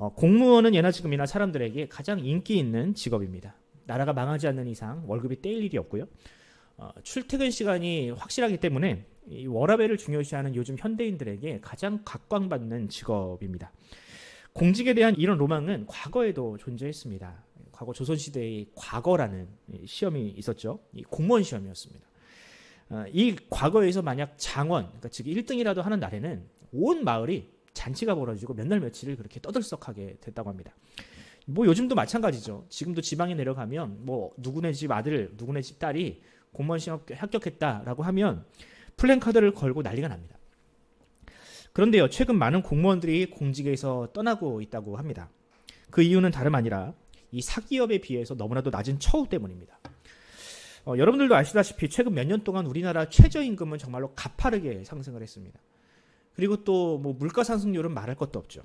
공무원은 예나 지금이나 사람들에게 가장 인기 있는 직업입니다. 나라가 망하지 않는 이상 월급이 떼일 일이 없고요. 출퇴근 시간이 확실하기 때문에 이 워라밸을 중요시하는 요즘 현대인들에게 가장 각광받는 직업입니다. 공직에 대한 이런 로망은 과거에도 존재했습니다. 과거 조선시대의 과거라는 시험이 있었죠. 이 공무원 시험이었습니다. 이 과거에서 만약 장원, 그러니까 즉 1등이라도 하는 날에는 온 마을이 잔치가 벌어지고 몇 날 며칠을 그렇게 떠들썩하게 됐다고 합니다. 뭐 요즘도 마찬가지죠. 지금도 지방에 내려가면 뭐 누구네 집 아들, 누구네 집 딸이 공무원 시험 합격했다라고 하면 플랜카드를 걸고 난리가 납니다. 그런데요, 최근 많은 공무원들이 공직에서 떠나고 있다고 합니다. 그 이유는 다름 아니라 이 사기업에 비해서 너무나도 낮은 처우 때문입니다. 여러분들도 아시다시피 최근 몇 년 동안 우리나라 최저임금은 정말로 가파르게 상승을 했습니다. 그리고 또 뭐 물가 상승률은 말할 것도 없죠.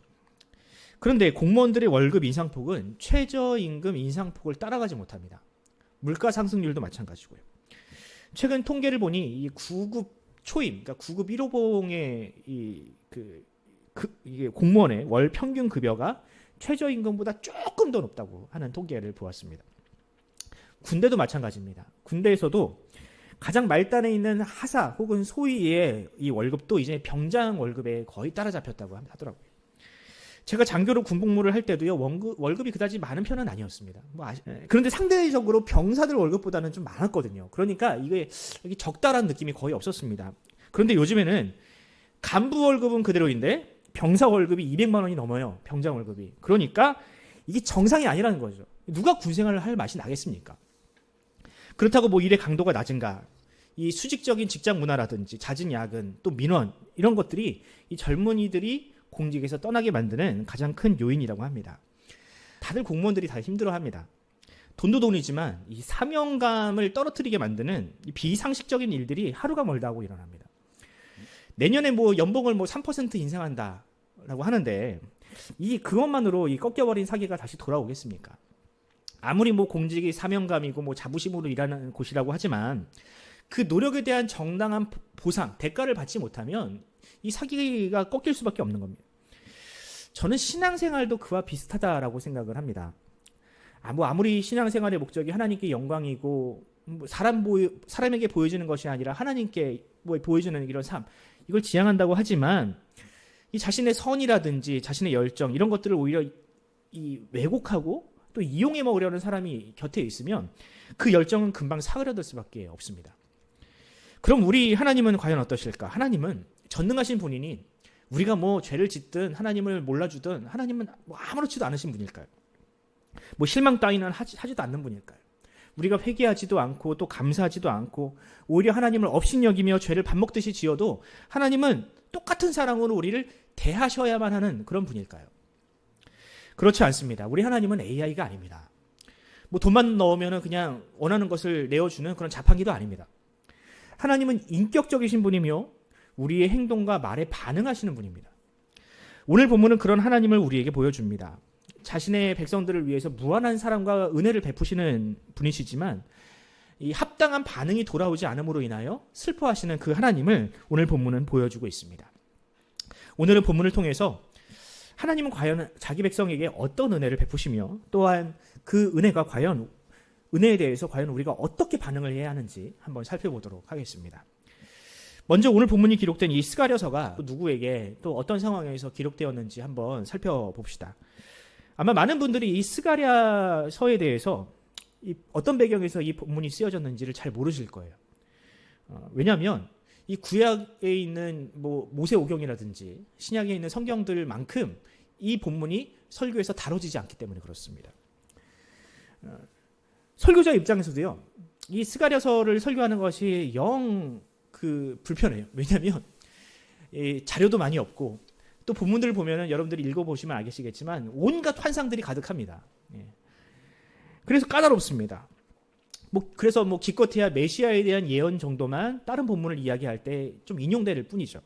그런데 공무원들의 월급 인상폭은 최저임금 인상폭을 따라가지 못합니다. 물가 상승률도 마찬가지고요. 최근 통계를 보니 이 9급 초임, 그러니까 9급 1호봉의 이게 공무원의 월 평균 급여가 최저임금보다 조금 더 높다고 하는 통계를 보았습니다. 군대도 마찬가지입니다. 군대에서도 가장 말단에 있는 하사 혹은 소위의 이 월급도 이제 병장 월급에 거의 따라잡혔다고 하더라고요. 제가 장교로 군복무를 할 때도요, 월급이 그다지 많은 편은 아니었습니다. 그런데 상대적으로 병사들 월급보다는 좀 많았거든요. 그러니까 이게 적다라는 느낌이 거의 없었습니다. 그런데 요즘에는 간부 월급은 그대로인데 병사 월급이 200만 원이 넘어요. 병장 월급이. 그러니까 이게 정상이 아니라는 거죠. 누가 군생활을 할 맛이 나겠습니까? 그렇다고 뭐 일의 강도가 낮은가? 이 수직적인 직장 문화라든지 잦은 야근, 또 민원 이런 것들이 이 젊은이들이 공직에서 떠나게 만드는 가장 큰 요인이라고 합니다. 다들 공무원들이 다 힘들어합니다. 돈도 돈이지만 이 사명감을 떨어뜨리게 만드는 이 비상식적인 일들이 하루가 멀다 하고 일어납니다. 내년에 뭐 연봉을 뭐 3% 인상한다라고 하는데 그것만으로 이 꺾여버린 사기가 다시 돌아오겠습니까? 아무리 뭐 공직이 사명감이고 뭐 자부심으로 일하는 곳이라고 하지만 그 노력에 대한 정당한 보상, 대가를 받지 못하면 이 사기가 꺾일 수밖에 없는 겁니다. 저는 신앙생활도 그와 비슷하다라고 생각을 합니다. 아무리 신앙생활의 목적이 하나님께 영광이고 사람에게 보여주는 것이 아니라 하나님께 보여주는 이런 삶, 이걸 지향한다고 하지만 이 자신의 선이라든지 자신의 열정 이런 것들을 오히려 왜곡하고 또 이용해 먹으려는 사람이 곁에 있으면 그 열정은 금방 사그라들 수밖에 없습니다. 그럼 우리 하나님은 과연 어떠실까? 하나님은 전능하신 분이니 우리가 뭐 죄를 짓든 하나님을 몰라주든 하나님은 뭐 아무렇지도 않으신 분일까요? 뭐 실망 따위는 하지도 않는 분일까요? 우리가 회개하지도 않고 또 감사하지도 않고 오히려 하나님을 업신여기며 죄를 밥 먹듯이 지어도 하나님은 똑같은 사랑으로 우리를 대하셔야만 하는 그런 분일까요? 그렇지 않습니다. 우리 하나님은 AI가 아닙니다. 뭐 돈만 넣으면 그냥 원하는 것을 내어주는 그런 자판기도 아닙니다. 하나님은 인격적이신 분이며 우리의 행동과 말에 반응하시는 분입니다. 오늘 본문은 그런 하나님을 우리에게 보여줍니다. 자신의 백성들을 위해서 무한한 사랑과 은혜를 베푸시는 분이시지만 이 합당한 반응이 돌아오지 않음으로 인하여 슬퍼하시는 그 하나님을 오늘 본문은 보여주고 있습니다. 오늘은 본문을 통해서 하나님은 과연 자기 백성에게 어떤 은혜를 베푸시며 또한 그 은혜에 대해서 과연 우리가 어떻게 반응을 해야 하는지 한번 살펴보도록 하겠습니다. 먼저 오늘 본문이 기록된 이 스가랴서가 누구에게 또 어떤 상황에서 기록되었는지 한번 살펴봅시다. 아마 많은 분들이 이 스가랴서에 대해서 어떤 배경에서 이 본문이 쓰여졌는지를 잘 모르실 거예요. 왜냐하면 이 구약에 있는 뭐 모세오경이라든지 신약에 있는 성경들만큼 이 본문이 설교에서 다뤄지지 않기 때문에 그렇습니다. 설교자 입장에서도요, 이 스가랴서를 설교하는 것이 불편해요. 왜냐하면 자료도 많이 없고 또 본문들을 보면은 여러분들이 읽어보시면 알겠지만 온갖 환상들이 가득합니다. 그래서 까다롭습니다. 그래서 기껏해야 메시아에 대한 예언 정도만 다른 본문을 이야기할 때 좀 인용될 뿐이죠.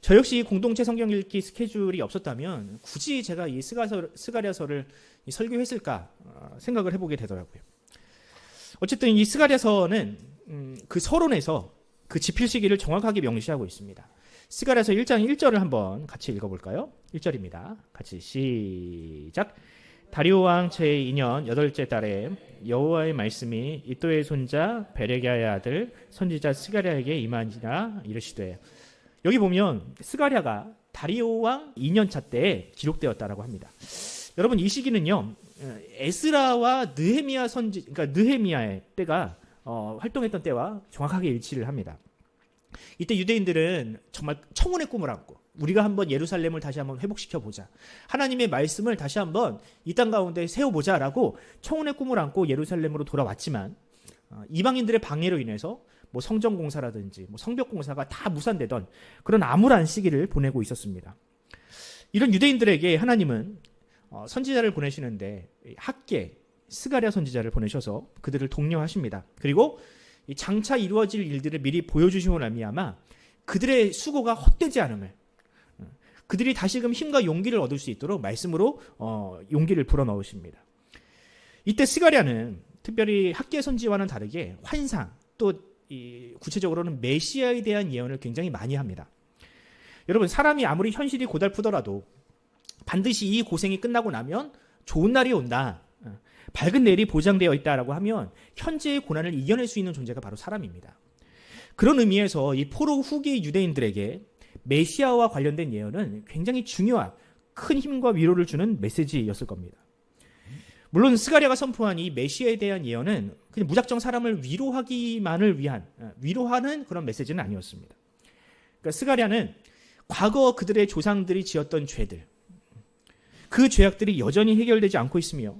저 역시 공동체 성경 읽기 스케줄이 없었다면 굳이 제가 이 스가랴서를 설교했을까 생각을 해보게 되더라고요. 어쨌든 이 스가랴서는 그 서론에서 그 집필 시기를 정확하게 명시하고 있습니다. 스가랴서 1장 1절을 한번 같이 읽어볼까요? 1절입니다. 같이 시작. 다리오 왕 제2년 8째 달에 여호와의 말씀이 이도의 손자 베레기야의 아들 선지자 스가랴에게 임하니라 이르시되, 여기 보면 스가랴가 다리오 왕 2년차 때에 기록되었다라고 합니다. 여러분, 이 시기는요, 에스라와 느헤미야 그러니까 느헤미야의 때가 활동했던 때와 정확하게 일치를 합니다. 이때 유대인들은 정말 청혼의 꿈을 안고 우리가 한번 예루살렘을 다시 한번 회복시켜 보자, 하나님의 말씀을 다시 한번 이 땅 가운데 세워보자라고 청혼의 꿈을 안고 예루살렘으로 돌아왔지만, 이방인들의 방해로 인해서 뭐 성전 공사라든지 뭐 성벽 공사가 다 무산되던 그런 암울한 시기를 보내고 있었습니다. 이런 유대인들에게 하나님은 선지자를 보내시는데 학계 스가랴 선지자를 보내셔서 그들을 독려하십니다. 그리고 장차 이루어질 일들을 미리 보여주심으로 말미암아 그들의 수고가 헛되지 않음을, 그들이 다시금 힘과 용기를 얻을 수 있도록 말씀으로 용기를 불어넣으십니다. 이때 스가랴는 특별히 학계 선지와는 다르게 환상, 또 구체적으로는 메시아에 대한 예언을 굉장히 많이 합니다. 여러분, 사람이 아무리 현실이 고달프더라도 반드시 이 고생이 끝나고 나면 좋은 날이 온다, 밝은 내일이 보장되어 있다라고 하면 현재의 고난을 이겨낼 수 있는 존재가 바로 사람입니다. 그런 의미에서 이 포로 후기 유대인들에게 메시아와 관련된 예언은 굉장히 중요한 큰 힘과 위로를 주는 메시지였을 겁니다. 물론 스가랴가 선포한 이 메시아에 대한 예언은 그냥 무작정 사람을 위로하기만을 위한, 위로하는 그런 메시지는 아니었습니다. 그러니까 스가랴는 과거 그들의 조상들이 지었던 죄들, 그 죄악들이 여전히 해결되지 않고 있으며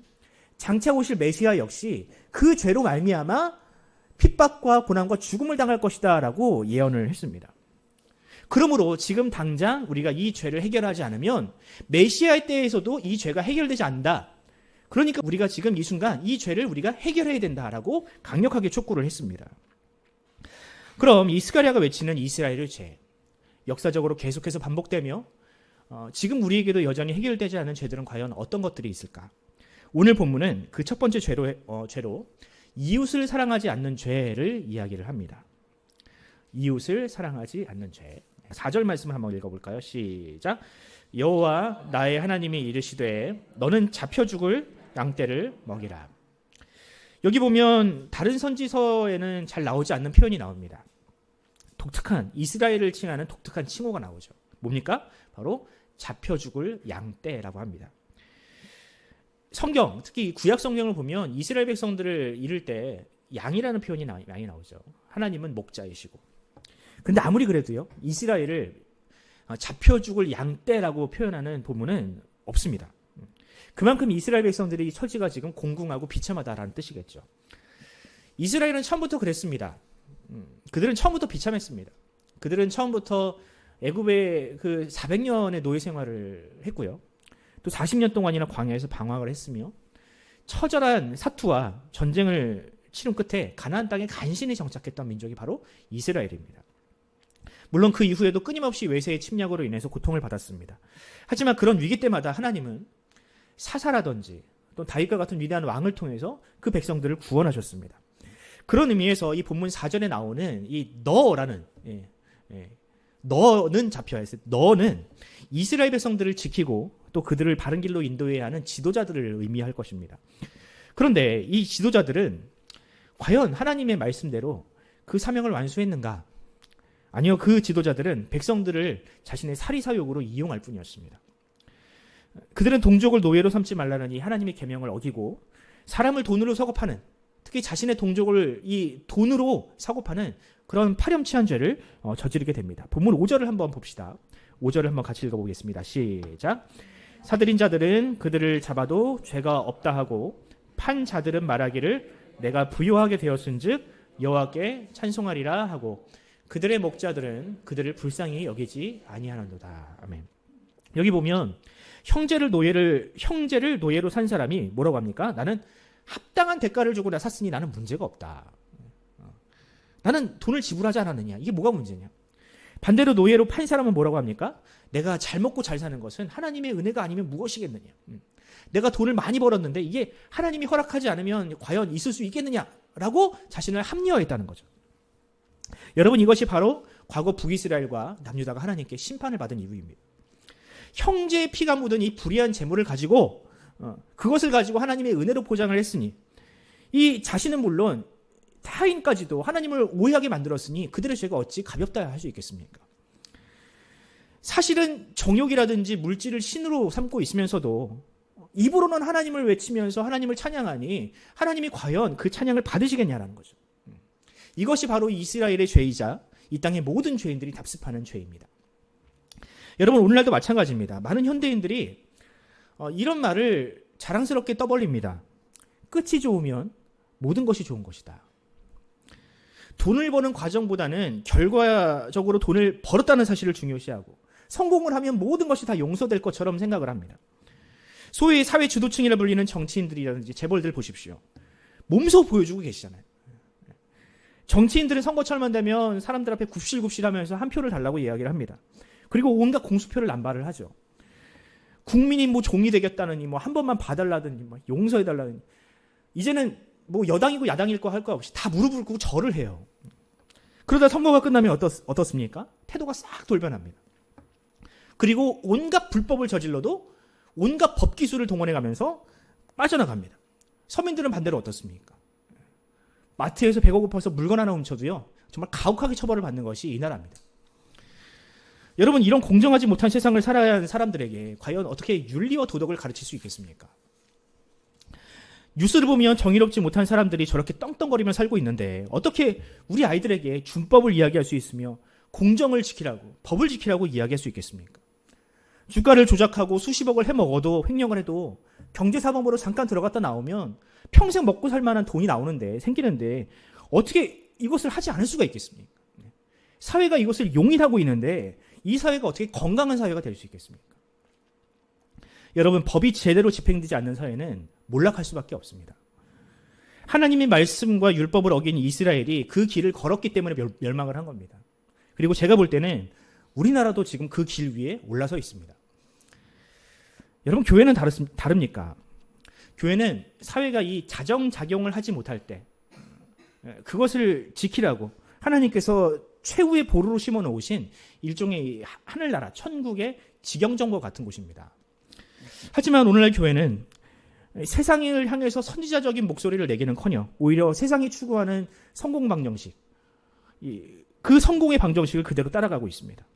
장차 오실 메시아 역시 그 죄로 말미암아 핍박과 고난과 죽음을 당할 것이다 라고 예언을 했습니다. 그러므로 지금 당장 우리가 이 죄를 해결하지 않으면 메시아의 때에서도 이 죄가 해결되지 않는다. 그러니까 우리가 지금 이 순간 이 죄를 우리가 해결해야 된다라고 강력하게 촉구를 했습니다. 그럼 이 스가랴가 외치는 이스라엘의 죄, 역사적으로 계속해서 반복되며 지금 우리에게도 여전히 해결되지 않은 죄들은 과연 어떤 것들이 있을까? 오늘 본문은 그 첫 번째 죄로 이웃을 사랑하지 않는 죄를 이야기를 합니다. 이웃을 사랑하지 않는 죄. 4절 말씀을 한번 읽어볼까요? 시작. 여호와 나의 하나님이 이르시되 너는 잡혀 죽을 양떼를 먹이라. 여기 보면 다른 선지서에는 잘 나오지 않는 표현이 나옵니다. 독특한, 이스라엘을 칭하는 독특한 칭호가 나오죠. 뭡니까? 바로 잡혀 죽을 양떼라고 합니다. 성경, 특히 구약 성경을 보면 이스라엘 백성들을 이를 때 양이라는 표현이 많이 나오죠. 하나님은 목자이시고. 근데 아무리 그래도요, 이스라엘을 잡혀 죽을 양떼라고 표현하는 본문은 없습니다. 그만큼 이스라엘 백성들의 처지가 지금 공궁하고 비참하다라는 뜻이겠죠. 이스라엘은 처음부터 그랬습니다. 그들은 처음부터 비참했습니다. 그들은 처음부터 애굽의 그 400년의 노예 생활을 했고요. 또 40년 동안이나 광야에서 방황을 했으며 처절한 사투와 전쟁을 치른 끝에 가나안 땅에 간신히 정착했던 민족이 바로 이스라엘입니다. 물론 그 이후에도 끊임없이 외세의 침략으로 인해서 고통을 받았습니다. 하지만 그런 위기 때마다 하나님은 사사라든지 또 다윗과 같은 위대한 왕을 통해서 그 백성들을 구원하셨습니다. 그런 의미에서 이 본문 4절에 나오는 이 너라는 너는 잡혀야 했어요. 너는 이스라엘 백성들을 지키고 또 그들을 바른 길로 인도해야 하는 지도자들을 의미할 것입니다. 그런데 이 지도자들은 과연 하나님의 말씀대로 그 사명을 완수했는가? 아니요, 그 지도자들은 백성들을 자신의 사리사욕으로 이용할 뿐이었습니다. 그들은 동족을 노예로 삼지 말라는 이 하나님의 계명을 어기고 사람을 돈으로 서급하는, 특히 자신의 동족을 이 돈으로 사고파는 그런 파렴치한 죄를 저지르게 됩니다. 본문 5절을 한번 봅시다. 5절을 한번 같이 읽어보겠습니다. 시작. 사들인 자들은 그들을 잡아도 죄가 없다 하고 판 자들은 말하기를 내가 부요하게 되었은즉 여호와께 찬송하리라 하고 그들의 목자들은 그들을 불쌍히 여기지 아니하는도다. 아멘. 여기 보면 형제를 노예로 산 사람이 뭐라고 합니까? 나는 합당한 대가를 주고 나 샀으니 나는 문제가 없다. 나는 돈을 지불하지 않았느냐? 이게 뭐가 문제냐? 반대로 노예로 판 사람은 뭐라고 합니까? 내가 잘 먹고 잘 사는 것은 하나님의 은혜가 아니면 무엇이겠느냐? 내가 돈을 많이 벌었는데 이게 하나님이 허락하지 않으면 과연 있을 수 있겠느냐라고 자신을 합리화했다는 거죠. 여러분, 이것이 바로 과거 북이스라엘과 남유다가 하나님께 심판을 받은 이유입니다. 형제의 피가 묻은 이 불의한 재물을 가지고 그것을 가지고 하나님의 은혜로 포장을 했으니 이 자신은 물론 타인까지도 하나님을 오해하게 만들었으니 그들의 죄가 어찌 가볍다 할 수 있겠습니까? 사실은 정욕이라든지 물질을 신으로 삼고 있으면서도 입으로는 하나님을 외치면서 하나님을 찬양하니 하나님이 과연 그 찬양을 받으시겠냐라는 거죠. 이것이 바로 이스라엘의 죄이자 이 땅의 모든 죄인들이 답습하는 죄입니다. 여러분, 오늘날도 마찬가지입니다. 많은 현대인들이 이런 말을 자랑스럽게 떠벌립니다. 끝이 좋으면 모든 것이 좋은 것이다. 돈을 버는 과정보다는 결과적으로 돈을 벌었다는 사실을 중요시하고 성공을 하면 모든 것이 다 용서될 것처럼 생각을 합니다. 소위 사회 주도층이라 불리는 정치인들이라든지 재벌들 보십시오. 몸소 보여주고 계시잖아요. 정치인들은 선거철만 되면 사람들 앞에 굽실굽실하면서 한 표를 달라고 이야기를 합니다. 그리고 온갖 공수표를 남발을 하죠. 국민이 뭐 종이 되겠다느니 뭐 한 번만 봐달라더니 뭐 용서해달라더니 이제는 뭐 여당이고 야당일 거 할 거 없이 다 무릎을 꿇고 절을 해요. 그러다 선거가 끝나면 어떻습니까? 태도가 싹 돌변합니다. 그리고 온갖 불법을 저질러도 온갖 법기술을 동원해가면서 빠져나갑니다. 서민들은 반대로 어떻습니까? 마트에서 배가 고파서 물건 하나 훔쳐도요, 정말 가혹하게 처벌을 받는 것이 이 나라입니다. 여러분, 이런 공정하지 못한 세상을 살아야 하는 사람들에게 과연 어떻게 윤리와 도덕을 가르칠 수 있겠습니까? 뉴스를 보면 정의롭지 못한 사람들이 저렇게 떵떵거리며 살고 있는데 어떻게 우리 아이들에게 준법을 이야기할 수 있으며 공정을 지키라고, 법을 지키라고 이야기할 수 있겠습니까? 주가를 조작하고 수십억을 해먹어도 횡령을 해도 경제사범으로 잠깐 들어갔다 나오면 평생 먹고 살 만한 돈이 생기는데 어떻게 이것을 하지 않을 수가 있겠습니까? 사회가 이것을 용인하고 있는데 이 사회가 어떻게 건강한 사회가 될 수 있겠습니까? 여러분, 법이 제대로 집행되지 않는 사회는 몰락할 수밖에 없습니다. 하나님의 말씀과 율법을 어긴 이스라엘이 그 길을 걸었기 때문에 멸망을 한 겁니다. 그리고 제가 볼 때는 우리나라도 지금 그 길 위에 올라서 있습니다. 여러분, 교회는 다릅니까? 교회는 사회가 이 자정작용을 하지 못할 때 그것을 지키라고 하나님께서 최후의 보루로 심어 놓으신 일종의 하늘나라, 천국의 지경정과 같은 곳입니다. 하지만 오늘날 교회는 세상을 향해서 선지자적인 목소리를 내기는커녕 오히려 세상이 추구하는 성공 방정식, 그 성공의 방정식을 그대로 따라가고 있습니다.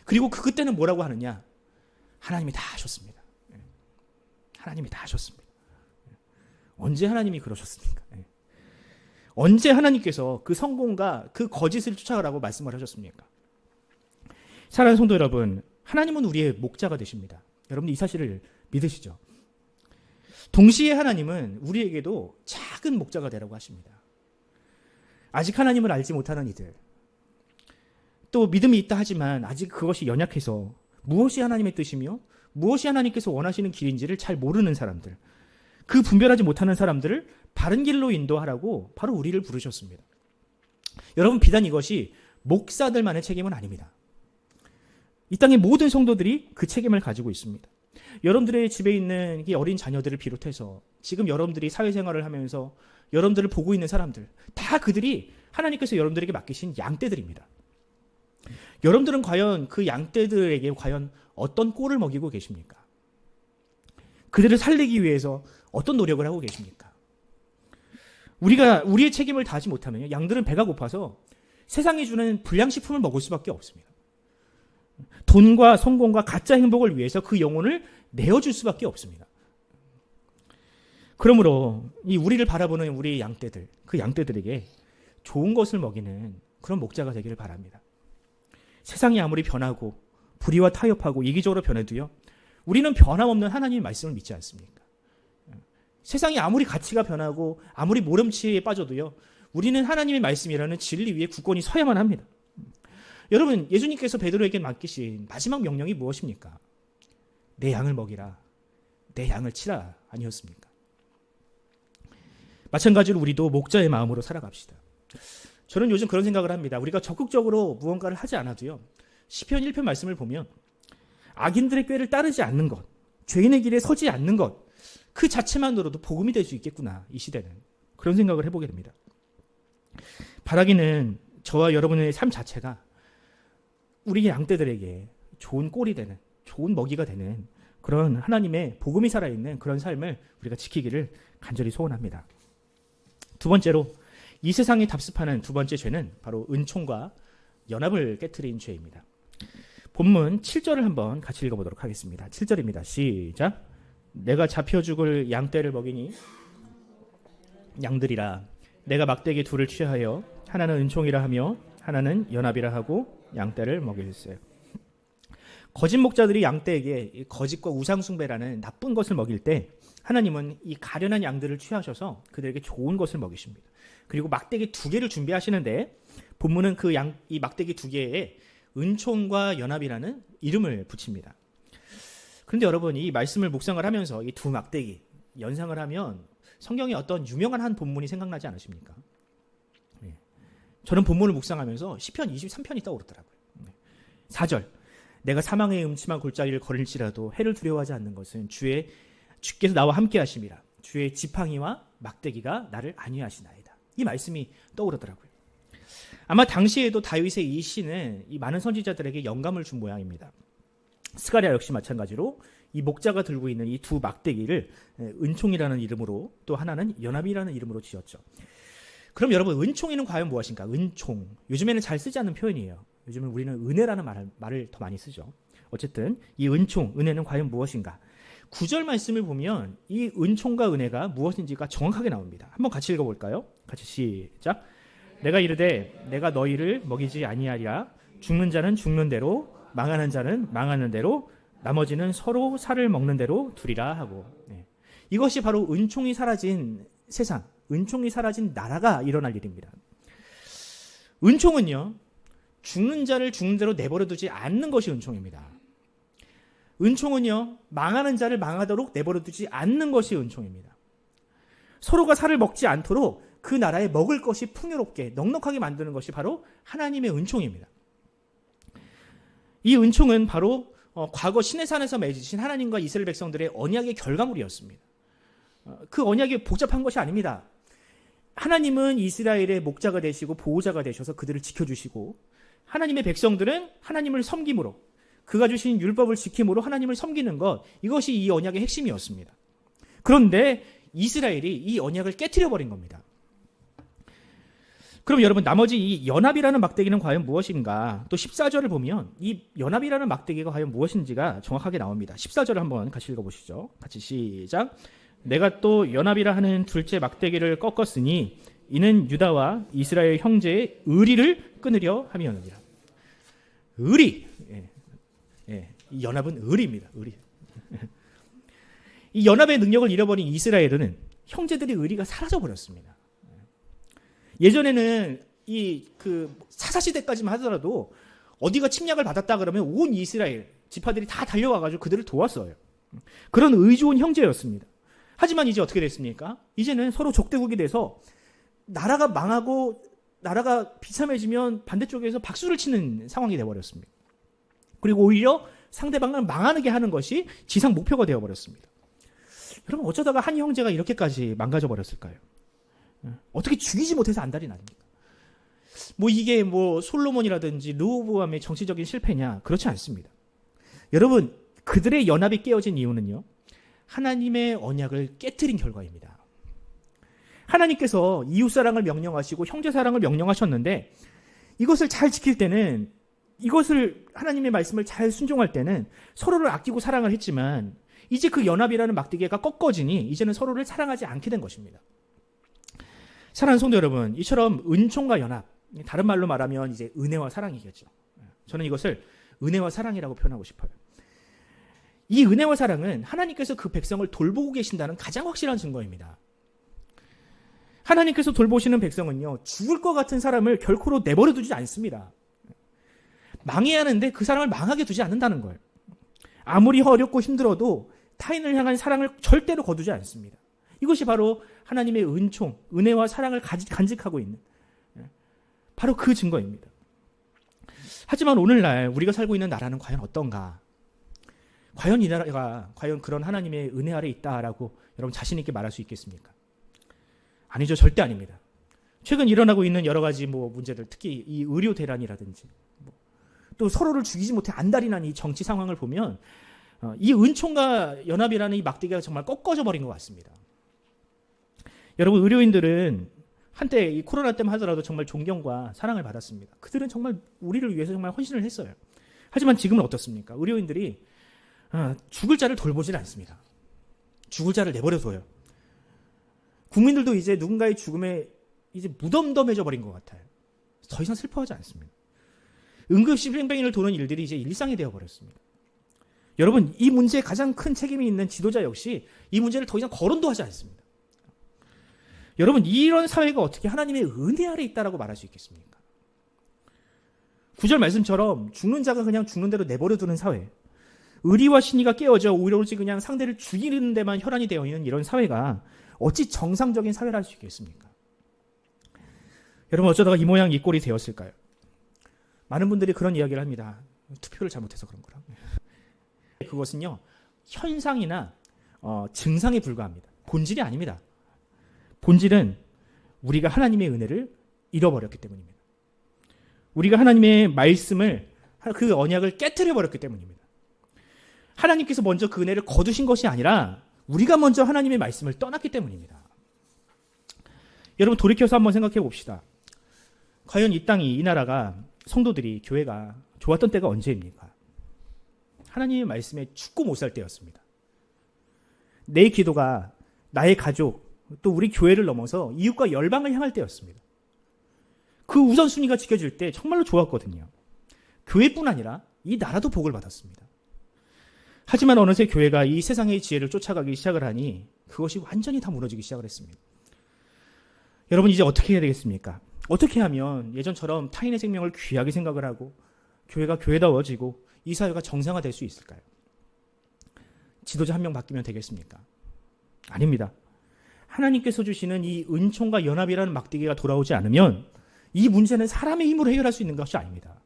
그리고 그때는 뭐라고 하느냐? 하나님이 다 하셨습니다. 하나님이 다 하셨습니다. 언제 하나님이 그러셨습니까? 언제 하나님께서 그 성공과 그 거짓을 쫓아가라고 말씀을 하셨습니까? 사랑하는 성도 여러분, 하나님은 우리의 목자가 되십니다. 여러분들 이 사실을 믿으시죠? 동시에 하나님은 우리에게도 작은 목자가 되라고 하십니다. 아직 하나님을 알지 못하는 이들, 또 믿음이 있다 하지만 아직 그것이 연약해서 무엇이 하나님의 뜻이며 무엇이 하나님께서 원하시는 길인지를 잘 모르는 사람들, 그 분별하지 못하는 사람들을 바른 길로 인도하라고 바로 우리를 부르셨습니다. 여러분, 비단 이것이 목사들만의 책임은 아닙니다. 이 땅의 모든 성도들이 그 책임을 가지고 있습니다. 여러분들의 집에 있는 이 어린 자녀들을 비롯해서 지금 여러분들이 사회생활을 하면서 여러분들을 보고 있는 사람들, 다 그들이 하나님께서 여러분들에게 맡기신 양떼들입니다. 여러분들은 과연 그 양떼들에게 과연 어떤 꼴을 먹이고 계십니까? 그들을 살리기 위해서 어떤 노력을 하고 계십니까? 우리가 우리의 책임을 다하지 못하면 양들은 배가 고파서 세상이 주는 불량식품을 먹을 수밖에 없습니다. 돈과 성공과 가짜 행복을 위해서 그 영혼을 내어줄 수밖에 없습니다. 그러므로 이 우리를 바라보는 우리 양떼들, 그 양떼들에게 좋은 것을 먹이는 그런 목자가 되기를 바랍니다. 세상이 아무리 변하고 불의와 타협하고 이기적으로 변해도요, 우리는 변함없는 하나님의 말씀을 믿지 않습니까? 세상이 아무리 가치가 변하고 아무리 모름치에 빠져도요, 우리는 하나님의 말씀이라는 진리 위에 굳건히 서야만 합니다. 여러분, 예수님께서 베드로에게 맡기신 마지막 명령이 무엇입니까? 내 양을 먹이라, 내 양을 치라 아니었습니까? 마찬가지로 우리도 목자의 마음으로 살아갑시다. 저는 요즘 그런 생각을 합니다. 우리가 적극적으로 무언가를 하지 않아도요, 시편 1편 말씀을 보면 악인들의 꾀를 따르지 않는 것, 죄인의 길에 서지 않는 것, 그 자체만으로도 복음이 될 수 있겠구나, 이 시대는. 그런 생각을 해보게 됩니다. 바라기는 저와 여러분의 삶 자체가 우리 양떼들에게 좋은 꼴이 되는, 좋은 먹이가 되는 그런 하나님의 복음이 살아있는 그런 삶을 우리가 지키기를 간절히 소원합니다. 두 번째로 이 세상이 답습하는 두 번째 죄는 바로 은총과 연합을 깨트린 죄입니다. 본문 7절을 한번 같이 읽어보도록 하겠습니다. 7절입니다. 시작. 내가 잡혀 죽을 양떼를 먹이니 양들이라. 내가 막대기 둘을 취하여 하나는 은총이라 하며 하나는 연합이라 하고 양떼를 먹였어요. 거짓 목자들이 양떼에게 거짓과 우상숭배라는 나쁜 것을 먹일 때 하나님은 이 가련한 양들을 취하셔서 그들에게 좋은 것을 먹이십니다. 그리고 막대기 두 개를 준비하시는데 본문은 이 막대기 두 개에 은총과 연합이라는 이름을 붙입니다. 그런데 여러분, 이 말씀을 묵상을 하면서 이 두 막대기 연상을 하면 성경에 어떤 유명한 한 본문이 생각나지 않으십니까? 저는 본문을 묵상하면서 시편 23편이 떠오르더라고요. 4절. 내가 사망의 음침한 골짜기를 걸을지라도 해를 두려워하지 않는 것은 주께서 나와 함께 하심이라. 주의 지팡이와 막대기가 나를 안위하시나이다. 이 말씀이 떠오르더라고요. 아마 당시에도 다윗의 이 시는 이 많은 선지자들에게 영감을 준 모양입니다. 스가랴 역시 마찬가지로 이 목자가 들고 있는 이 두 막대기를 은총이라는 이름으로 또 하나는 연합이라는 이름으로 지었죠. 그럼 여러분, 은총이는 과연 무엇인가? 은총. 요즘에는 잘 쓰지 않는 표현이에요. 요즘은 우리는 은혜라는 말을 더 많이 쓰죠. 어쨌든 이 은총, 은혜는 과연 무엇인가? 9절 말씀을 보면 이 은총과 은혜가 무엇인지가 정확하게 나옵니다. 한번 같이 읽어볼까요? 같이 시작. 내가 이르되 내가 너희를 먹이지 아니하리라. 죽는 자는 죽는 대로, 망하는 자는 망하는 대로, 나머지는 서로 살을 먹는 대로 두리라 하고. 이것이 바로 은총이 사라진 세상, 은총이 사라진 나라가 일어날 일입니다. 은총은요, 죽는 자를 죽는 대로 내버려 두지 않는 것이 은총입니다. 은총은요, 망하는 자를 망하도록 내버려 두지 않는 것이 은총입니다. 서로가 살을 먹지 않도록 그 나라에 먹을 것이 풍요롭게 넉넉하게 만드는 것이 바로 하나님의 은총입니다. 이 은총은 바로 과거 시내산에서 맺으신 하나님과 이스라엘 백성들의 언약의 결과물이었습니다. 그 언약이 복잡한 것이 아닙니다. 하나님은 이스라엘의 목자가 되시고 보호자가 되셔서 그들을 지켜주시고, 하나님의 백성들은 하나님을 섬김으로, 그가 주신 율법을 지킴으로 하나님을 섬기는 것, 이것이 이 언약의 핵심이었습니다. 그런데 이스라엘이 이 언약을 깨트려버린 겁니다. 그럼 여러분, 나머지 이 연합이라는 막대기는 과연 무엇인가? 또 14절을 보면 이 연합이라는 막대기가 과연 무엇인지가 정확하게 나옵니다. 14절을 한번 같이 읽어보시죠. 같이 시작. 내가 또 연합이라 하는 둘째 막대기를 꺾었으니 이는 유다와 이스라엘 형제의 의리를 끊으려 함이었느니라. 의리. 이 연합은 의리입니다. 의리. 이 연합의 능력을 잃어버린 이스라엘은 형제들의 의리가 사라져 버렸습니다. 예전에는 사사시대까지만 하더라도 어디가 침략을 받았다 그러면 온 이스라엘 지파들이 다 달려와가지고 그들을 도왔어요. 그런 의좋은 형제였습니다. 하지만 이제 어떻게 됐습니까? 이제는 서로 적대국이 돼서 나라가 망하고 나라가 비참해지면 반대쪽에서 박수를 치는 상황이 되어버렸습니다. 그리고 오히려 상대방을 망하게 하는 것이 지상 목표가 되어버렸습니다. 여러분, 어쩌다가 한 형제가 이렇게까지 망가져 버렸을까요? 어떻게 죽이지 못해서 안달이 납니까? 이게 솔로몬이라든지 르호보암의 정치적인 실패냐? 그렇지 않습니다. 여러분, 그들의 연합이 깨어진 이유는요, 하나님의 언약을 깨트린 결과입니다. 하나님께서 이웃사랑을 명령하시고 형제사랑을 명령하셨는데, 이것을 잘 지킬 때는, 이것을 하나님의 말씀을 잘 순종할 때는 서로를 아끼고 사랑을 했지만, 이제 그 연합이라는 막대기가 꺾어지니 이제는 서로를 사랑하지 않게 된 것입니다. 사랑하는 성도 여러분, 이처럼 은총과 연합, 다른 말로 말하면 이제 은혜와 사랑이겠죠. 저는 이것을 은혜와 사랑이라고 표현하고 싶어요. 이 은혜와 사랑은 하나님께서 그 백성을 돌보고 계신다는 가장 확실한 증거입니다. 하나님께서 돌보시는 백성은요, 죽을 것 같은 사람을 결코로 내버려 두지 않습니다. 망해야 하는데 그 사람을 망하게 두지 않는다는 거예요. 아무리 어렵고 힘들어도 타인을 향한 사랑을 절대로 거두지 않습니다. 이것이 바로 하나님의 은총, 은혜와 사랑을 간직하고 있는 바로 그 증거입니다. 하지만 오늘날 우리가 살고 있는 나라는 과연 어떤가? 과연 이 나라가 과연 그런 하나님의 은혜 아래 있다라고 여러분 자신 있게 말할 수 있겠습니까? 아니죠. 절대 아닙니다. 최근 일어나고 있는 여러 가지 문제들, 특히 이 의료 대란이라든지 또 서로를 죽이지 못해 안달이 난 이 정치 상황을 보면 이 은총과 연합이라는 이 막대기가 정말 꺾어져 버린 것 같습니다. 여러분, 의료인들은 한때 이 코로나 때만 하더라도 정말 존경과 사랑을 받았습니다. 그들은 정말 우리를 위해서 정말 헌신을 했어요. 하지만 지금은 어떻습니까? 의료인들이 죽을 자를 돌보지는 않습니다. 죽을 자를 내버려둬요. 국민들도 이제 누군가의 죽음에 이제 무덤덤해져 버린 것 같아요. 더 이상 슬퍼하지 않습니다. 응급실 뺑뺑이를 도는 일들이 이제 일상이 되어버렸습니다. 여러분, 이 문제에 가장 큰 책임이 있는 지도자 역시 이 문제를 더 이상 거론도 하지 않습니다. 여러분, 이런 사회가 어떻게 하나님의 은혜 아래 있다라고 말할 수 있겠습니까? 9절 말씀처럼 죽는 자가 그냥 죽는 대로 내버려두는 사회, 의리와 신의가 깨어져 오로지 그냥 상대를 죽이는 데만 혈안이 되어 있는 이런 사회가 어찌 정상적인 사회라 할 수 있겠습니까? 여러분, 어쩌다가 이 모양 이 꼴이 되었을까요? 많은 분들이 그런 이야기를 합니다. 투표를 잘못해서 그런 거라. 그것은요, 현상이나 증상에 불과합니다. 본질이 아닙니다. 본질은 우리가 하나님의 은혜를 잃어버렸기 때문입니다. 우리가 하나님의 말씀을, 그 언약을 깨트려 버렸기 때문입니다. 하나님께서 먼저 그 은혜를 거두신 것이 아니라 우리가 먼저 하나님의 말씀을 떠났기 때문입니다. 여러분, 돌이켜서 한번 생각해 봅시다. 과연 이 땅이, 이 나라가, 성도들이, 교회가 좋았던 때가 언제입니까? 하나님의 말씀에 죽고 못 살 때였습니다. 내 기도가 나의 가족, 또 우리 교회를 넘어서 이웃과 열방을 향할 때였습니다. 그 우선순위가 지켜질 때 정말로 좋았거든요. 교회뿐 아니라 이 나라도 복을 받았습니다. 하지만 어느새 교회가 이 세상의 지혜를 쫓아가기 시작을 하니 그것이 완전히 다 무너지기 시작을 했습니다. 여러분, 이제 어떻게 해야 되겠습니까? 어떻게 하면 예전처럼 타인의 생명을 귀하게 생각을 하고 교회가 교회다워지고 이 사회가 정상화될 수 있을까요? 지도자 한 명 바뀌면 되겠습니까? 아닙니다. 하나님께서 주시는 이 은총과 연합이라는 막대기가 돌아오지 않으면 이 문제는 사람의 힘으로 해결할 수 있는 것이 아닙니다.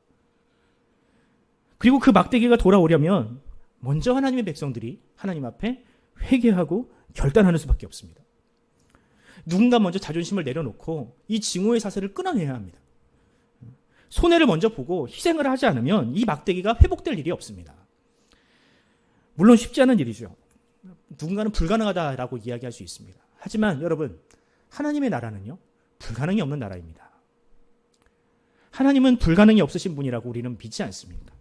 그리고 그 막대기가 돌아오려면 먼저 하나님의 백성들이 하나님 앞에 회개하고 결단하는 수밖에 없습니다. 누군가 먼저 자존심을 내려놓고 이 징후의 사슬을 끊어내야 합니다. 손해를 먼저 보고 희생을 하지 않으면 이 막대기가 회복될 일이 없습니다. 물론 쉽지 않은 일이죠. 누군가는 불가능하다라고 이야기할 수 있습니다. 하지만 여러분, 하나님의 나라는요, 불가능이 없는 나라입니다. 하나님은 불가능이 없으신 분이라고 우리는 믿지 않습니다.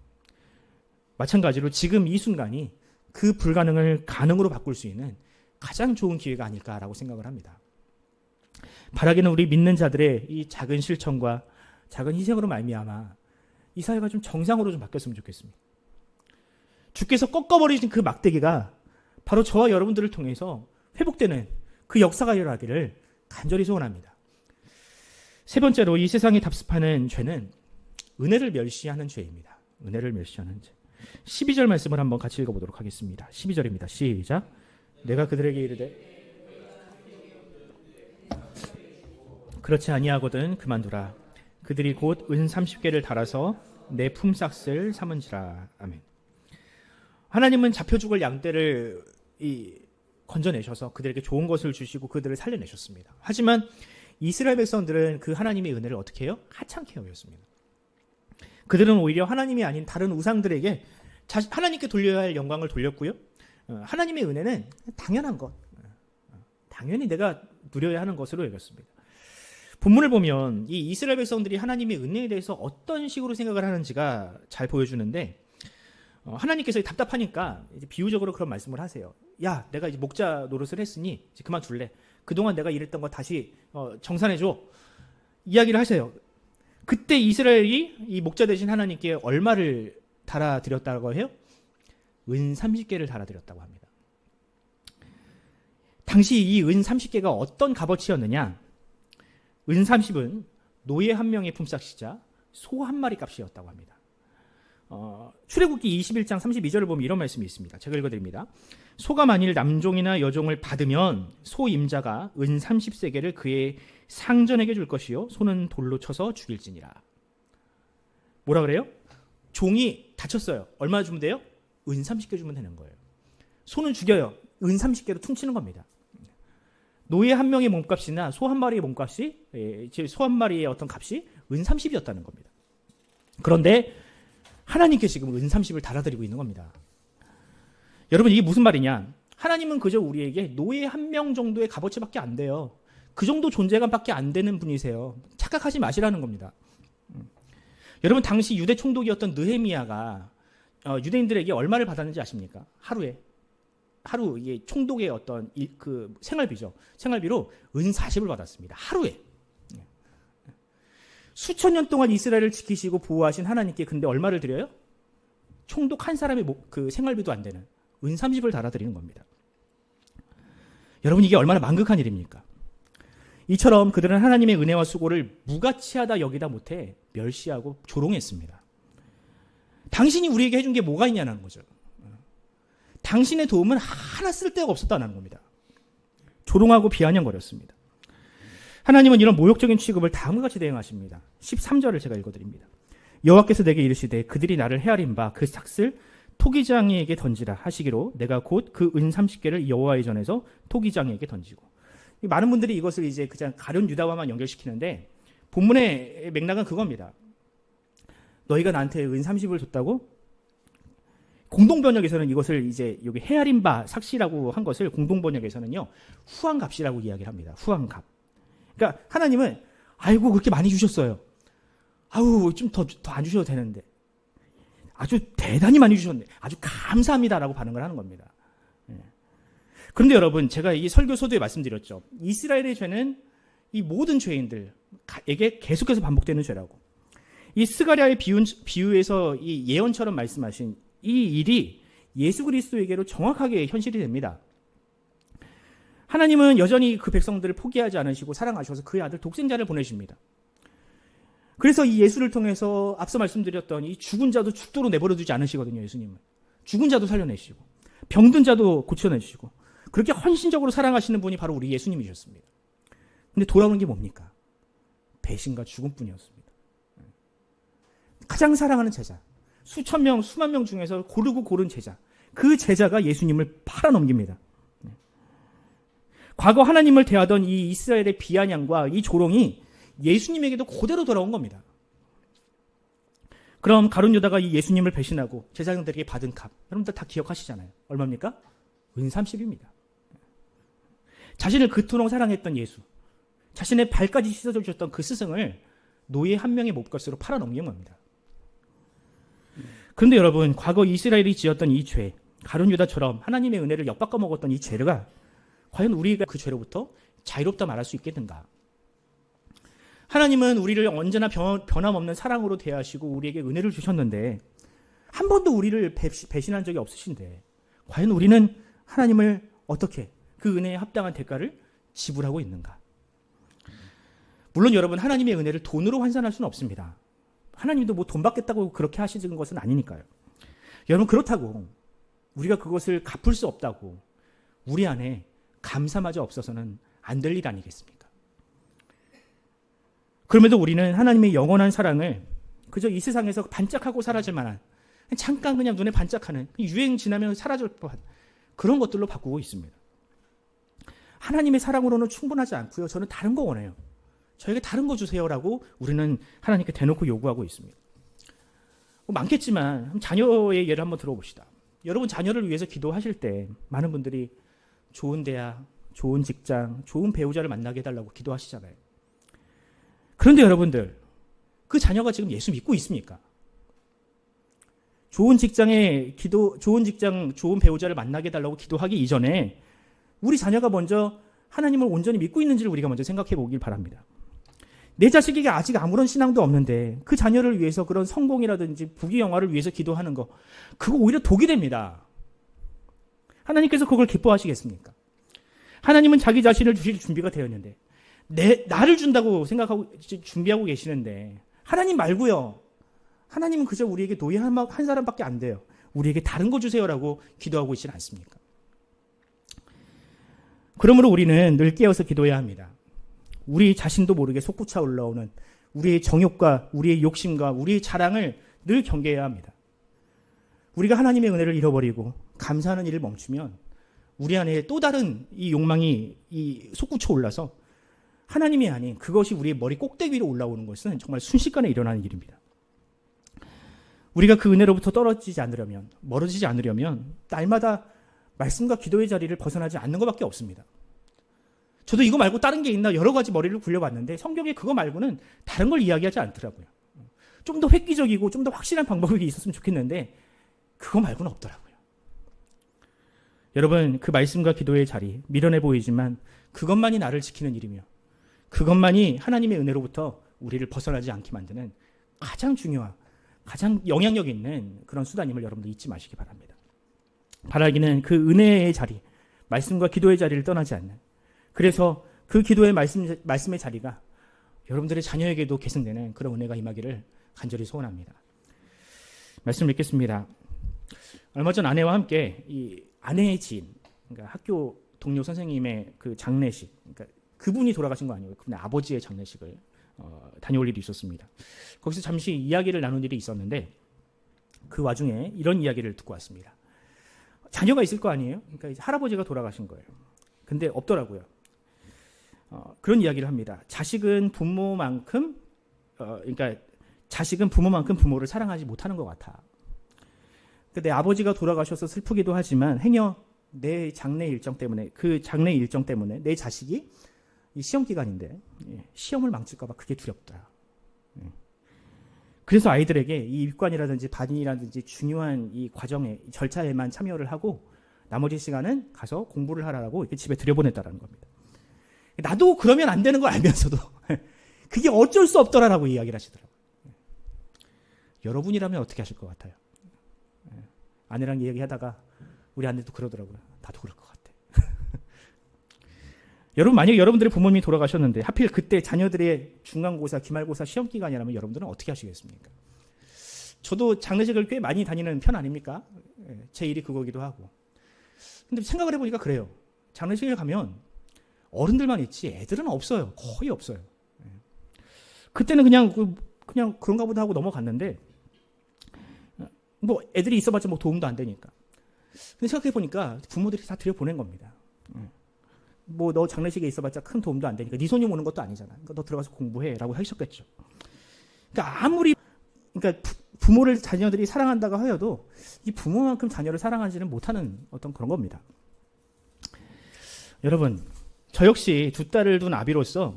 마찬가지로 지금 이 순간이 그 불가능을 가능으로 바꿀 수 있는 가장 좋은 기회가 아닐까라고 생각을 합니다. 바라기는 우리 믿는 자들의 이 작은 실천과 작은 희생으로 말미암아 이 사회가 좀 정상으로 좀 바뀌었으면 좋겠습니다. 주께서 꺾어버리신 그 막대기가 바로 저와 여러분들을 통해서 회복되는 그 역사가 일어나기를 간절히 소원합니다. 세 번째로 이 세상에 답습하는 죄는 은혜를 멸시하는 죄입니다. 은혜를 멸시하는 죄. 12절 말씀을 한번 같이 읽어보도록 하겠습니다. 12절입니다. 시작. 내가 그들에게 이르되 그렇지 아니하거든 그만두라. 그들이 곧 은 30개를 달아서 내 품삯을 삼은지라. 아멘. 하나님은 잡혀 죽을 양떼를 건져내셔서 그들에게 좋은 것을 주시고 그들을 살려내셨습니다. 하지만 이스라엘 백성들은 그 하나님의 은혜를 어떻게 해요? 하찮게 여겼습니다. 그들은 오히려 하나님이 아닌 다른 우상들에게 하나님께 돌려야 할 영광을 돌렸고요. 하나님의 은혜는 당연한 것, 당연히 내가 누려야 하는 것으로 여겼습니다. 본문을 보면 이 이스라엘 백성들이 하나님의 은혜에 대해서 어떤 식으로 생각을 하는지가 잘 보여주는데, 하나님께서 답답하니까 이제 비유적으로 그런 말씀을 하세요. 야, 내가 이제 목자 노릇을 했으니 이제 그만둘래. 그동안 내가 일했던 거 다시 정산해줘. 이야기를 하세요. 그때 이스라엘이 이 목자 대신 하나님께 얼마를 달아드렸다고 해요? 은 30개를 달아드렸다고 합니다. 당시 이 은 30개가 어떤 값어치였느냐? 은 30은 노예 한 명의 품삯이자 소 한 마리 값이었다고 합니다. 출애굽기 21장 32절을 보면 이런 말씀이 있습니다. 제가 읽어드립니다. 소가 만일 남종이나 여종을 받으면 소 임자가 은 30세겔을 그의 상전에게 줄 것이요 소는 돌로 쳐서 죽일지니라. 뭐라 그래요? 종이 다쳤어요. 얼마 주면 돼요? 은 30개 주면 되는 거예요. 소는 죽여요. 은 30개로 퉁치는 겁니다. 노예 한 명의 몸값이나 소 한 마리의 몸값이, 소 한 마리의 어떤 값이 은 30이었다는 겁니다. 그런데 하나님께 지금 은 30을 달아드리고 있는 겁니다. 여러분, 이게 무슨 말이냐? 하나님은 그저 우리에게 노예 한 명 정도의 값어치밖에 안 돼요. 그 정도 존재감밖에 안 되는 분이세요. 착각하지 마시라는 겁니다. 여러분, 당시 유대 총독이었던 느헤미야가 유대인들에게 얼마를 받았는지 아십니까? 하루 이게 총독의 어떤 그 생활비죠. 생활비로 은 40을 받았습니다. 하루에. 수천 년 동안 이스라엘을 지키시고 보호하신 하나님께 근데 얼마를 드려요? 총독 한 사람의 그 생활비도 안 되는 은 30을 달아드리는 겁니다. 여러분, 이게 얼마나 만극한 일입니까? 이처럼 그들은 하나님의 은혜와 수고를 무가치하다 여기다 못해 멸시하고 조롱했습니다. 당신이 우리에게 해준 게 뭐가 있냐는 거죠. 당신의 도움은 하나 쓸데가 없었다는 겁니다. 조롱하고 비아냥거렸습니다. 하나님은 이런 모욕적인 취급을 다음과 같이 대응하십니다. 13절을 제가 읽어드립니다. 여호와께서 내게 이르시되 그들이 나를 헤아린 바 그 삭슬 토기장이에게 던지라 하시기로 내가 곧 그 은 30개를 여호와의 전에서 토기장이에게 던지고. 많은 분들이 이것을 이제 그냥 가룟 유다와만 연결시키는데 본문의 맥락은 그겁니다. 너희가 나한테 은 30을 줬다고? 공동번역에서는 이것을 이제 여기 헤아린 바 삭시라고 한 것을 공동번역에서는요 후한값이라고 이야기를 합니다. 후한값. 그러니까 하나님은 아이고 그렇게 많이 주셨어요. 아우 좀 더 안 주셔도 되는데 아주 대단히 많이 주셨네. 아주 감사합니다라고 반응을 하는 겁니다. 그런데 여러분, 제가 이 설교 소도에 말씀드렸죠. 이스라엘의 죄는 이 모든 죄인들에게 계속해서 반복되는 죄라고. 이 스가랴의 비유에서 이 예언처럼 말씀하신 이 일이 예수 그리스도에게로 정확하게 현실이 됩니다. 하나님은 여전히 그 백성들을 포기하지 않으시고 사랑하셔서 그의 아들 독생자를 보내십니다. 그래서 이 예수를 통해서 앞서 말씀드렸던 이 죽은 자도 죽도록 내버려 두지 않으시거든요. 예수님은. 죽은 자도 살려내시고 병든 자도 고쳐내시고 그렇게 헌신적으로 사랑하시는 분이 바로 우리 예수님이셨습니다. 근데 돌아오는 게 뭡니까? 배신과 죽음뿐이었습니다. 가장 사랑하는 제자, 수천 명, 수만 명 중에서 고르고 고른 제자, 그 제자가 예수님을 팔아넘깁니다. 과거 하나님을 대하던 이 이스라엘의 비아냥과 이 조롱이 예수님에게도 그대로 돌아온 겁니다. 그럼 가룟 유다가 이 예수님을 배신하고 제자들에게 받은 값, 여러분들 다 기억하시잖아요. 얼마입니까? 은 30입니다. 자신을 그토록 사랑했던 예수, 자신의 발까지 씻어주셨던 그 스승을 노예 한 명의 몹것으로 팔아넘긴 겁니다. 그런데 여러분, 과거 이스라엘이 지었던 이 죄, 가룟 유다처럼 하나님의 은혜를 엿바꿔 먹었던 이 죄가 과연 우리가 그 죄로부터 자유롭다 말할 수 있겠는가? 하나님은 우리를 언제나 변함없는 사랑으로 대하시고 우리에게 은혜를 주셨는데 한 번도 우리를 배신한 적이 없으신데 과연 우리는 하나님을 어떻게 그 은혜에 합당한 대가를 지불하고 있는가? 물론 여러분, 하나님의 은혜를 돈으로 환산할 수는 없습니다. 하나님도 뭐 돈 받겠다고 그렇게 하시는 것은 아니니까요. 여러분, 그렇다고 우리가 그것을 갚을 수 없다고 우리 안에 감사마저 없어서는 안 될 일 아니겠습니까? 그럼에도 우리는 하나님의 영원한 사랑을 그저 이 세상에서 반짝하고 사라질 만한 잠깐 그냥 눈에 반짝하는 유행 지나면 사라질 법한 그런 것들로 바꾸고 있습니다. 하나님의 사랑으로는 충분하지 않고요. 저는 다른 거 원해요. 저에게 다른 거 주세요라고 우리는 하나님께 대놓고 요구하고 있습니다. 많겠지만 자녀의 예를 한번 들어봅시다. 여러분, 자녀를 위해서 기도하실 때 많은 분들이 좋은 대학, 좋은 직장, 좋은 배우자를 만나게 해달라고 기도하시잖아요. 그런데 여러분들, 그 자녀가 지금 예수 믿고 있습니까? 좋은 직장에 좋은 직장, 좋은 배우자를 만나게 해달라고 기도하기 이전에 우리 자녀가 먼저 하나님을 온전히 믿고 있는지를 우리가 먼저 생각해 보길 바랍니다. 내 자식에게 아직 아무런 신앙도 없는데 그 자녀를 위해서 그런 성공이라든지 부귀영화를 위해서 기도하는 거, 그거 오히려 독이 됩니다. 하나님께서 그걸 기뻐하시겠습니까? 하나님은 자기 자신을 주실 준비가 되었는데 나를 준다고 생각하고 준비하고 계시는데 하나님 말고요. 하나님은 그저 우리에게 노예 한 사람밖에 안 돼요. 우리에게 다른 거 주세요라고 기도하고 있지는 않습니까? 그러므로 우리는 늘 깨어서 기도해야 합니다. 우리 자신도 모르게 솟구쳐 올라오는 우리의 정욕과 우리의 욕심과 우리의 자랑을 늘 경계해야 합니다. 우리가 하나님의 은혜를 잃어버리고 감사하는 일을 멈추면 우리 안에 또 다른 이 욕망이 솟구쳐 올라서 하나님이 아닌 그것이 우리의 머리 꼭대기 위로 올라오는 것은 정말 순식간에 일어나는 일입니다. 우리가 그 은혜로부터 떨어지지 않으려면, 멀어지지 않으려면 날마다 말씀과 기도의 자리를 벗어나지 않는 것밖에 없습니다. 저도 이거 말고 다른 게 있나 여러 가지 머리를 굴려봤는데 성경에 그거 말고는 다른 걸 이야기하지 않더라고요. 좀 더 획기적이고 좀 더 확실한 방법이 있었으면 좋겠는데 그거 말고는 없더라고요. 여러분, 그 말씀과 기도의 자리, 미련해 보이지만 그것만이 나를 지키는 일이며 그것만이 하나님의 은혜로부터 우리를 벗어나지 않게 만드는 가장 중요한, 가장 영향력 있는 그런 수단임을 여러분들 잊지 마시기 바랍니다. 바라기는 그 은혜의 자리, 말씀과 기도의 자리를 떠나지 않는, 그래서 그 기도의 말씀의 자리가 여러분들의 자녀에게도 계승되는 그런 은혜가 임하기를 간절히 소원합니다. 말씀 읽겠습니다. 얼마 전 아내와 함께 이 아내의 지인, 그러니까 학교 동료 선생님의 그 장례식, 그러니까 그분이 돌아가신 거 아니고요. 그분의 아버지의 장례식을 다녀올 일이 있었습니다. 거기서 잠시 이야기를 나눈 일이 있었는데 그 와중에 이런 이야기를 듣고 왔습니다. 자녀가 있을 거 아니에요? 그러니까 이제 할아버지가 돌아가신 거예요. 근데 없더라고요. 그런 이야기를 합니다. 자식은 부모만큼 부모를 사랑하지 못하는 것 같아. 내 아버지가 돌아가셔서 슬프기도 하지만 행여 내 장례 일정 때문에 내 자식이 이 시험 기간인데 시험을 망칠까 봐 그게 두렵더라. 그래서 아이들에게 이 입관이라든지 반인이라든지 중요한 이 과정에 절차에만 참여를 하고 나머지 시간은 가서 공부를 하라고 이렇게 집에 들여보냈다라는 겁니다. 나도 그러면 안 되는 걸 알면서도 그게 어쩔 수 없더라라고 이야기를 하시더라고요. 여러분이라면 어떻게 하실 것 같아요? 아내랑 얘기하다가 우리 아내도 그러더라고요. 나도 그럴 것 같아. 여러분, 만약에 여러분들의 부모님이 돌아가셨는데 하필 그때 자녀들의 중간고사, 기말고사 시험 기간이라면 여러분들은 어떻게 하시겠습니까? 저도 장례식을 꽤 많이 다니는 편 아닙니까? 제 일이 그거기도 하고. 근데 생각을 해보니까 그래요. 장례식에 가면 어른들만 있지 애들은 없어요. 거의 없어요. 그때는 그냥 그런가 보다 하고 넘어갔는데 뭐 애들이 있어봤자 뭐 도움도 안 되니까. 근데 생각해보니까 부모들이 다 들여보낸 겁니다. 뭐 너 장례식에 있어봤자 큰 도움도 안 되니까 네 손님 오는 것도 아니잖아. 그러니까 너 들어가서 공부해라고 하셨겠죠. 그러니까 아무리 부모를 자녀들이 사랑한다고 하여도 이 부모만큼 자녀를 사랑하지는 못하는 어떤 그런 겁니다. 여러분, 저 역시 두 딸을 둔 아비로서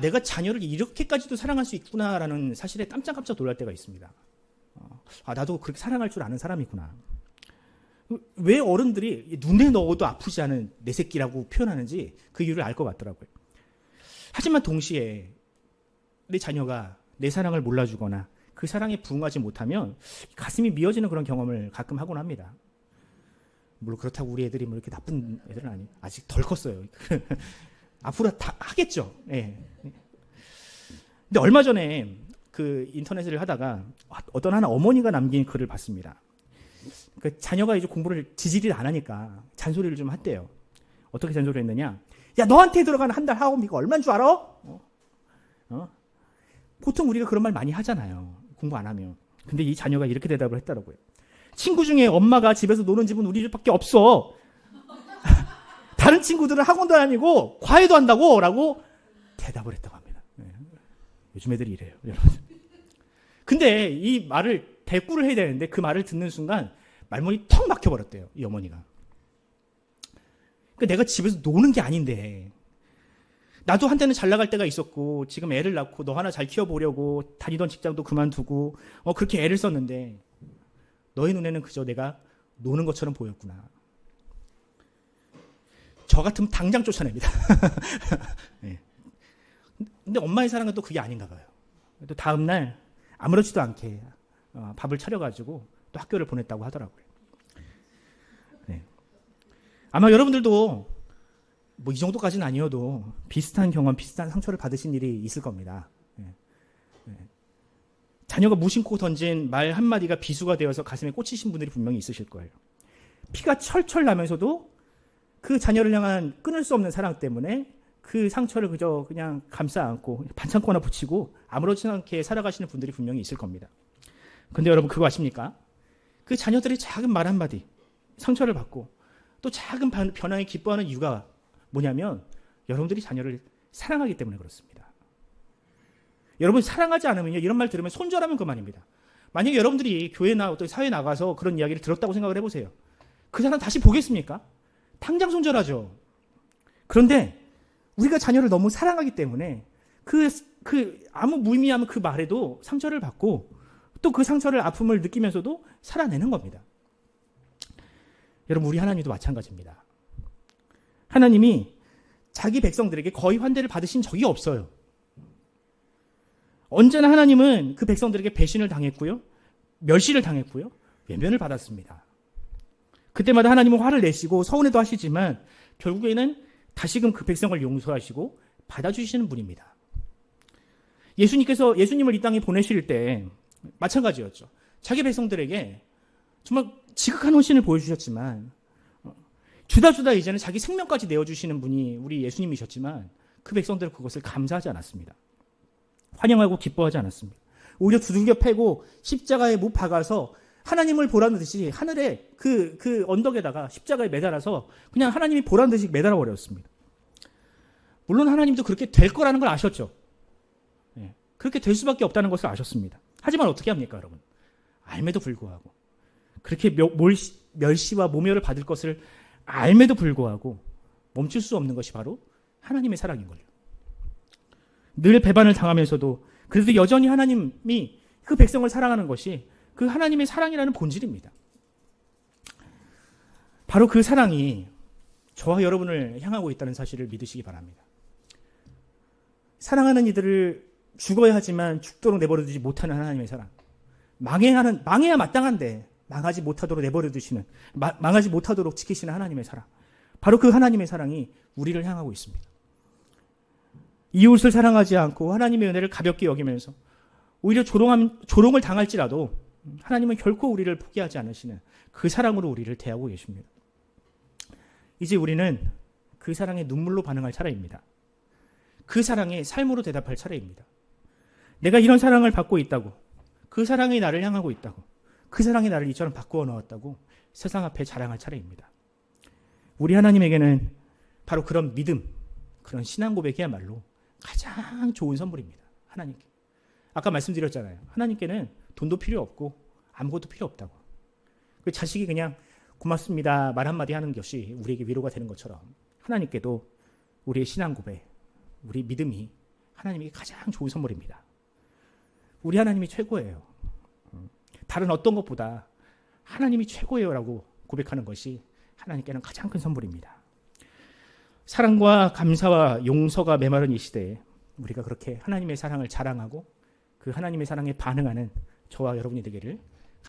내가 자녀를 이렇게까지도 사랑할 수 있구나라는 사실에 깜짝깜짝 놀랄 때가 있습니다. 나도 그렇게 사랑할 줄 아는 사람이구나. 왜 어른들이 눈에 넣어도 아프지 않은 내 새끼라고 표현하는지 그 이유를 알 것 같더라고요. 하지만 동시에 내 자녀가 내 사랑을 몰라주거나 그 사랑에 부응하지 못하면 가슴이 미어지는 그런 경험을 가끔 하곤 합니다. 물론 그렇다고 우리 애들이 뭐 이렇게 나쁜 애들은 아니에요. 아직 덜 컸어요. 앞으로 다 하겠죠. 예. 근데 얼마 전에 그 인터넷을 하다가 어떤 하나 어머니가 남긴 글을 봤습니다. 그 자녀가 이제 공부를 지지를 안 하니까 잔소리를 좀 했대요. 어떻게 잔소리를 했느냐? 야, 너한테 들어가는 한 달 학원비가 얼마인 줄 알아? 보통 우리가 그런 말 많이 하잖아요. 공부 안 하면. 근데 이 자녀가 이렇게 대답을 했더라고요. 친구 중에 엄마가 집에서 노는 집은 우리 집밖에 없어. 다른 친구들은 학원도 다니고 과외도 한다고 라고 대답을 했다고 합니다. 요즘 애들이 이래요, 여러분. 근데 이 말을 대꾸를 해야 되는데 그 말을 듣는 순간 말문이 턱 막혀버렸대요, 이 어머니가. 그러니까 내가 집에서 노는 게 아닌데 나도 한때는 잘 나갈 때가 있었고 지금 애를 낳고 너 하나 잘 키워보려고 다니던 직장도 그만두고 그렇게 애를 썼는데 너의 눈에는 그저 내가 노는 것처럼 보였구나. 저 같으면 당장 쫓아냅니다. 네. 근데 엄마의 사랑은 또 그게 아닌가 봐요. 또 다음날 아무렇지도 않게 밥을 차려가지고 또 학교를 보냈다고 하더라고요. 네. 아마 여러분들도 뭐 이 정도까지는 아니어도 비슷한 경험, 비슷한 상처를 받으신 일이 있을 겁니다. 네. 네. 자녀가 무심코 던진 말 한마디가 비수가 되어서 가슴에 꽂히신 분들이 분명히 있으실 거예요. 피가 철철 나면서도 그 자녀를 향한 끊을 수 없는 사랑 때문에 그 상처를 그냥 감싸 안고 반창고 하나 붙이고 아무렇지 않게 살아가시는 분들이 분명히 있을 겁니다. 근데 여러분 그거 아십니까? 그 자녀들의 작은 말 한마디, 상처를 받고 또 작은 변화에 기뻐하는 이유가 뭐냐면 여러분들이 자녀를 사랑하기 때문에 그렇습니다. 여러분 사랑하지 않으면요, 이런 말 들으면 손절하면 그만입니다. 만약에 여러분들이 교회나 어떤 사회에 나가서 그런 이야기를 들었다고 생각을 해보세요. 그 사람 다시 보겠습니까? 당장 손절하죠. 그런데 우리가 자녀를 너무 사랑하기 때문에 아무 무의미한 그 말에도 상처를 받고 또 그 상처를 아픔을 느끼면서도 살아내는 겁니다. 여러분, 우리 하나님도 마찬가지입니다. 하나님이 자기 백성들에게 거의 환대를 받으신 적이 없어요. 언제나 하나님은 그 백성들에게 배신을 당했고요, 멸시를 당했고요, 외면을 받았습니다. 그때마다 하나님은 화를 내시고 서운해도 하시지만 결국에는 다시금 그 백성을 용서하시고 받아주시는 분입니다. 예수님을 이 땅에 보내실 때 마찬가지였죠. 자기 백성들에게 정말 지극한 헌신을 보여주셨지만 주다 이제는 자기 생명까지 내어주시는 분이 우리 예수님이셨지만 그 백성들은 그것을 감사하지 않았습니다. 환영하고 기뻐하지 않았습니다. 오히려 두들겨 패고 십자가에 못 박아서 하나님을 보라는 듯이 하늘에 그 언덕에다가 십자가에 매달아서 그냥 하나님이 보라는 듯이 매달아 버렸습니다. 물론 하나님도 그렇게 될 거라는 걸 아셨죠. 예, 그렇게 될 수밖에 없다는 것을 아셨습니다. 하지만 어떻게 합니까, 여러분? 알매도 불구하고 그렇게 멸시와 모멸을 받을 것을 알매도 불구하고 멈출 수 없는 것이 바로 하나님의 사랑인 거예요. 늘 배반을 당하면서도 그래도 여전히 하나님이 그 백성을 사랑하는 것이 그 하나님의 사랑이라는 본질입니다. 바로 그 사랑이 저와 여러분을 향하고 있다는 사실을 믿으시기 바랍니다. 사랑하는 이들을 죽어야 하지만 죽도록 내버려두지 못하는 하나님의 사랑. 망해야 마땅한데 망하지 못하도록 내버려두시는, 망하지 못하도록 지키시는 하나님의 사랑. 바로 그 하나님의 사랑이 우리를 향하고 있습니다. 이웃을 사랑하지 않고 하나님의 은혜를 가볍게 여기면서 오히려 조롱을 당할지라도 하나님은 결코 우리를 포기하지 않으시는 그 사랑으로 우리를 대하고 계십니다. 이제 우리는 그 사랑에 눈물로 반응할 차례입니다. 그 사랑에 삶으로 대답할 차례입니다. 내가 이런 사랑을 받고 있다고, 그 사랑이 나를 향하고 있다고, 그 사랑이 나를 이처럼 바꾸어 놓았다고 세상 앞에 자랑할 차례입니다. 우리 하나님에게는 바로 그런 믿음, 그런 신앙 고백이야말로 가장 좋은 선물입니다. 하나님께. 아까 말씀드렸잖아요. 하나님께는 돈도 필요 없고 아무것도 필요 없다고. 그 자식이 그냥 고맙습니다 말 한마디 하는 것이 우리에게 위로가 되는 것처럼 하나님께도 우리의 신앙 고백, 우리 믿음이 하나님에게 가장 좋은 선물입니다. 우리 하나님이 최고예요. 다른 어떤 것보다 하나님이 최고예요 라고 고백하는 것이 하나님께는 가장 큰 선물입니다. 사랑과 감사와 용서가 메마른 이 시대에 우리가 그렇게 하나님의 사랑을 자랑하고 그 하나님의 사랑에 반응하는 저와 여러분이 되기를